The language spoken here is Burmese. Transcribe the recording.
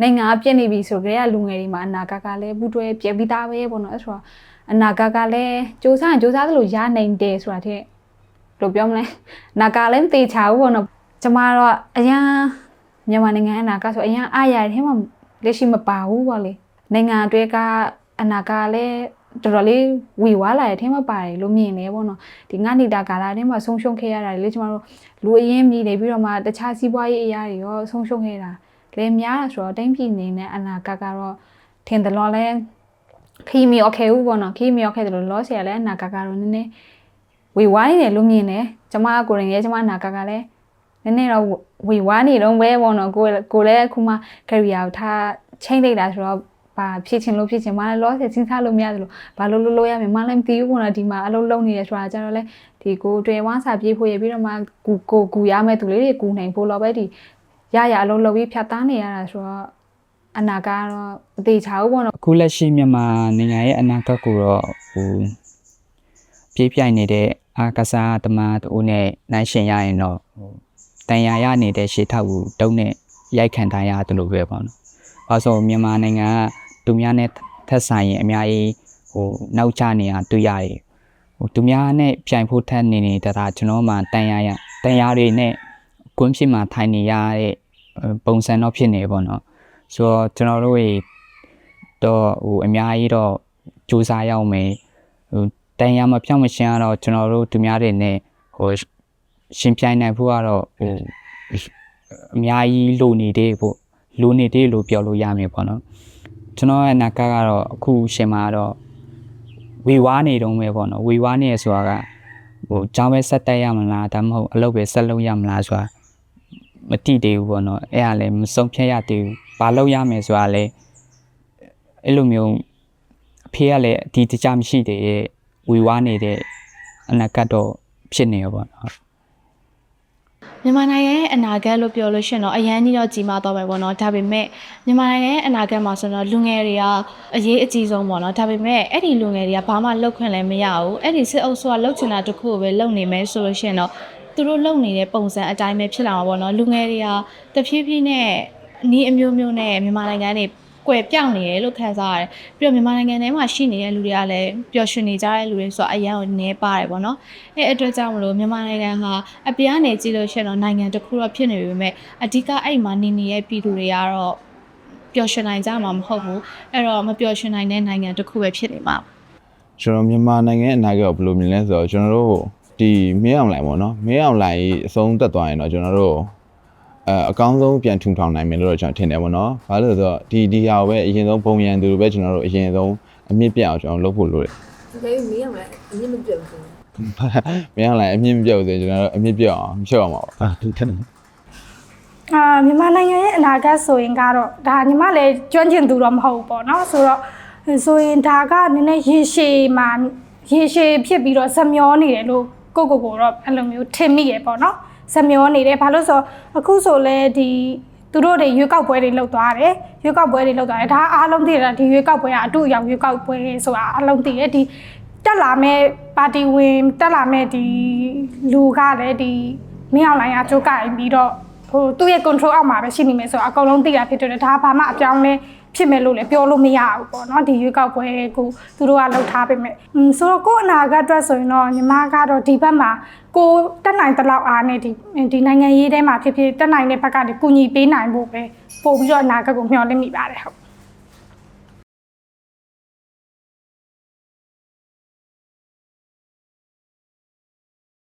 နိုင်ငံပြည့်နေပြီဆိုကြတဲ့လူငယ်တွေမှာအနာဂတ်ကလည်းဘူးတွဲပြပြီးသားပဲပေါ့နော်အဲ့ဆိုတော့အနာဂတ်ကလည်းစူးစမ်းသလိုရနိုင်တယ်ဆိုတာတဲ့လို့ပြောမလဲနာကလည်းမသေးချဘူးပေါ့နော်ကျမတော့အရန်မြန်မာနိုင်ငံအနာဂတ်ဆိုအရန်အားရတဲ့မှာလက်ရှိမပါဘူးပေါ့လေနိုင်ငံတွေကအနာဂတ်လည်းတော်တော်လေးဝေဝါးလာတဲ့အထက်မှာပါတယ်လို့မြင်နေပေါ့နော်ဒီငါနေတာကာလထဲမှာဆုံးရှုံးခဲ့ရတာလေကျမတို့လူအရင်မြည်နေပြီးတော့မှတခြားစီးပွားရေးအရာတွေရောဆုံးရှုံးခဲ့တာလည်းများတာဆိုတော့တိုင်းပြည်နေနဲ့အနာဂတ်ကတော့ထင်တယ်လို့လဲခီမီโอเคဘူးပေါ့နော်ခီမီโอเคတယ်လို့လောဆရာလည်းအနာဂတ်ကတော့နည်းနည်းဝေဝါးနေတယ်လို့မြင်တယ်ကျမကိုယ်ရင်ရဲ့ကျမအနာဂတ်ကလည်းနည်းနည်းတော့ဝေဝါးနေတော့ပဲပေါ့နော်ကိုလည်းအခုမှ career ကိုထားချိန်လိုက်တာဆိုတော့ဘာဖြစ်ချင်မလဲလောဆယ်စဉ်းစားလို့မရတယ်လို့ဘာလို့ရမယ်မလည်းမသိဘူးပေါ့နော်ဒီမှာအလုပ်လုပ်နေတယ်ဆိုတာကျတော့လေဒီကိုတွေ့ဝမ်းစာပြေးဖို့ရပြီးတော့မှကူရမယ်သူလေးတွေကူနိုင်ဖို့တော့ပဲဒီရအလုပ်လုပ်ပြီးဖြတ်သားနေရတာဆိုတော့အနာဂတ်ကတော့အသေးချာဘူးပေါ့နော်အခုလက်ရှိမြန်မာနိုင်ငံရဲ့အနာဂတ်ကိုတော့ပြေးပြိုင်နေတဲ့အာကစားသမားတို့နဲ့နိုင်ရှင်ရရင်တော့တန်ရာရနေတဲ့ရှေ့ထောက်ကိုတုံးနဲ့ရိုက်ခံထားရတယ်လို့ပဲပေါ့နော်။ဘာလို့ဆိုမြန်မာနိုင်ငံကသူများနဲ့ထက်ဆိုင်ရင်အများကြီးနောက်ကျနေတာတွေ့ရတယ်။သူများနဲ့ပြိုင်ဖို့ထက်နေတာကျွန်တော်မှတန်ရာတွေနဲ့ကွင်းဖြစ်မှာထိုင်နေရတဲ့ပုံစံတော့ဖြစ်နေပေါ့နော်။ဆိုတော့ကျွန်တော်တို့တော့အများကြီးတော့စူးစမ်းရအောင်မယ်။တန်ရာမပြောင်းမရှင်းတော့ကျွန်တော်တို့သူများတွေနဲ့ရှင်ပြိုင်နိုင်ဖို့ကတော့အများကြီးလိုနေတယ်လို့ပြောလို့ရမယ်ပေါ့နော်ကျွန်တော်ရဲ့နာကကတော့အခုရှင်မှာတော့ဝေဝါးနေတုံးပဲပေါ့နော်ဝေဝါးနေရဆိုတာကကျောင်းပဲဆက်တက်ရမလားဒါမှမဟုတ်အလုပ်ပဲဆက်လုပ်ရမလားဆိုတာမတိသေးဘူးပေါ့နော်အဲ့ဒါလည်းမဆုံးဖြတ်ရသေးဘူးဘာလုပ်ရမယ်ဆိုတာလည်းအဲ့လိုမျိုးအဖေကလည်းဒီတခြားမရှိသေးရဲ့ဝေဝါးနေတဲ့အနာကတော့ဖြစ်နေရပေါ့နော်မြန်မာနိုင်ငံရဲ့အနာဂတ်လို့ပြောလို့ရှိရင်တော့အရန်ကြီးတော့ကြီးမားတော့ပဲပေါ့နော်ဒါပေမဲ့မြန်မာနိုင်ငံရဲ့အနာဂတ်မှာဆိုတော့လူငယ်တွေကအရေးအကြီးဆုံးပေါ့နော်ဒါပေမဲ့အဲ့ဒီလူငယ်တွေကဘာမှလုပ်ခွင့်လည်းမရဘူးအဲ့ဒီစစ်အုပ်စုကလုပ်ချင်တာတခုကိုပဲလုပ်နေမယ်ဆိုလို့ရှိရင်တော့သူတို့လုပ်နေတဲ့ပုံစံအတိုင်းပဲဖြစ်လာမှာပေါ့နော်လူငယ်တွေကတဖြည်းဖြည်းနဲ့နီးအမျိုးမျိုးနဲ့မြန်မာနိုင်ငံတွေကွယ်ပြောင်းနေတယ်လို့ခံစားရတယ်ပြီးတော့မြန်မာနိုင်ငံထဲမှာရှိနေတဲ့လူတွေကလည်းပျော်ရွှင်နေကြတဲ့လူတွေဆိုတော့အရန်ကိုနည်းပါတယ်ပေါ့နော်အဲ့အတွက်ကြောင့်မလို့မြန်မာနိုင်ငံဟာအပြားနယ်ကြည့်လို့ရှိရင်တော့နိုင်ငံတစ်ခုတော့ဖြစ်နေပြီမဲ့အဓိကအဲ့မှာနေနေတဲ့ပြည်သူတွေကတော့ပျော်ရွှင်နိုင်ကြမှာမဟုတ်ဘူးအဲ့တော့မပျော်ရွှင်နိုင်တဲ့နိုင်ငံတစ်ခုပဲဖြစ်နေမှာကျွန်တော်မြန်မာနိုင်ငံအနာဂတ်ကိုဘယ်လိုမြင်လဲဆိုတော့ကျွန်တော်တို့ဒီမင်းအောင်လှိုင်ပေါ့နော်မင်းအောင်လှိုင်အဆုံးသက်သွားရင်တော့ကျွန်တော်တို့အကောင်းဆုံးပြန်ထူထောင်နိုင်မယ်လို့တော့ကျွန်တော်ထင်တယ်ပေါ့နော်။ဘာလို့လဲဆိုတော့ဒီဟာကိုပဲအရင်ဆုံးပုံရန်သူလိုပဲကျွန်တော်တို့အရင်ဆုံးအမြင့်ပြအောင်ကျွန်တော်လုပ်ဖို့လိုတယ်။ဒါပေမဲ့မင်းအောင်လည်းအမြင့်မပြုတ်ဘူး။မင်းအောင်လည်းအမြင့်မပြုတ်ဆိုကျွန်တော်တို့အမြင့်ပြအောင်ဖြုတ်အောင်ပါ။ဒီထက်မြန်မာနိုင်ငံရဲ့အနာဂတ်ဆိုရင်ကတော့ဒါညီမလည်းကျွမ်းကျင်သူတော့မဟုတ်ဘူးပေါ့နော်ဆိုတော့ဆိုရင်ဒါကနည်းနည်းရေရှည်ဖြစ်ပြီးတော့ဇမျောနေတယ်လို့ကိုတော့အဲ့လိုမျိုးထင်မိရပေါ့နော်ဇမျောနေတယ်ဘာလို့ဆိုအခုဆိုလဲဒီသူတို့တွေရွေးကောက်ပွဲတွေလုပ်သွားတယ်ဒါအားလုံးသိတယ်ဒီရွေးကောက်ပွဲကအတူအယောင်ရွေးကောက်ပွဲဆိုတာအားလုံးသိတယ်ဒီတက်လာမဲ့ပါတီဝင်တက်လာမဲ့ဒီလူကလည်းဒီမင်းအောင်လိုင်းကကြိုးကင်ပြီးတော့သူ့ရဲ့ control အောက်မှာပဲရှိနေမယ်ဆိုတော့အကုန်လုံးသိတာဖြစ်တယ်ဒါဘာမှအပြောင်းလဲဖြစ်မယ်လို့လည်းပြောလို့မရဘူးပေါ့နော်ဒီရွေးကောက်ပွဲကိုသူတို့ကလှုပ်ထားပေးမယ်ဆိုတော့ကို့အနာဂတ်အတွက်ဆိုရင်တော့ညီမကတော့ဒီဘက်မှာကိုတက်နိုင်တဲ့လောက်အားနဲ့ဒီနိုင်ငံရေးထဲမှာဖြစ်တက်နိုင်တဲ့ဘက်ကနေကူညီပေးနိုင်ဖို့ပဲပို့ပြီးတော့အနာဂတ်ကိုမျှော်လင့်မိပါတယ်ဟုတ်